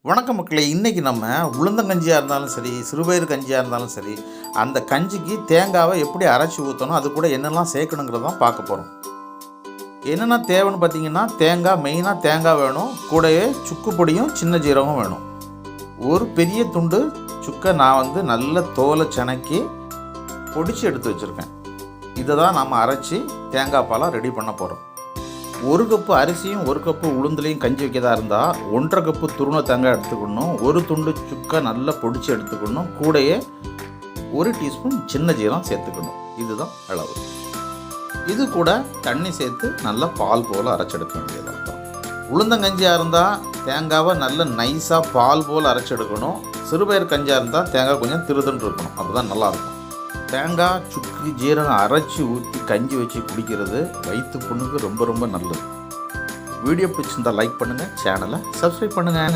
வணக்கம் மக்களே, இன்றைக்கி நம்ம உளுந்தங்கஞ்சியாக இருந்தாலும் சரி, சிறுபயிறு கஞ்சியாக இருந்தாலும் சரி, அந்த கஞ்சிக்கு தேங்காவை எப்படி அரைச்சி ஊற்றணும், அது கூட என்னெல்லாம் சேர்க்கணுங்கிறது தான் பார்க்க போகிறோம். என்னென்ன தேவைன்னு பார்த்தீங்கன்னா, தேங்காய், மெயினாக தேங்காய் வேணும். கூடவே சுக்கு பொடியும் சின்ன ஜீரகம் வேணும். ஒரு பெரிய துண்டு சுக்கை நான் நல்ல தோலை சனக்கி பொடிச்சு எடுத்து வச்சுருக்கேன். இதை தான் நம்ம அரைச்சி தேங்காய் பாலாக ரெடி பண்ண போகிறோம். 1 கப்பு அரிசியும் 1 கப்பு உளுந்துலையும் கஞ்சி வைக்கதா இருந்தால் 1.5 கப்பு துருண தேங்காய் எடுத்துக்கணும். ஒரு துண்டு சுக்கை நல்லா பொடிச்சு எடுத்துக்கணும். கூடையே 1 டீஸ்பூன் சின்ன ஜீரகம் சேர்த்துக்கணும். இதுதான் அளவு. இது கூட தண்ணி சேர்த்து நல்லா பால் போல் அரைச்செடுக்க வேண்டியது. உளுந்தங்கஞ்சியாக இருந்தால் தேங்காவை நல்ல நைஸாக பால் போல் அரைச்செடுக்கணும். சிறுபயிறு கஞ்சியாக இருந்தால் தேங்காய் கொஞ்சம் திருதுன்னு இருக்கணும். அப்போ தான் நல்லாயிருக்கும். தேங்காய், சுக்கு, ஜீரகம் அரைச்சி ஊற்றி கஞ்சி வச்சு குடிக்கிறது வயிற்று புண்ணுக்கு ரொம்ப ரொம்ப நல்லது. வீடியோ பிடிச்சிருந்தால் லைக் பண்ணுங்கள், சேனலை சப்ஸ்கிரைப் பண்ணுங்கள்.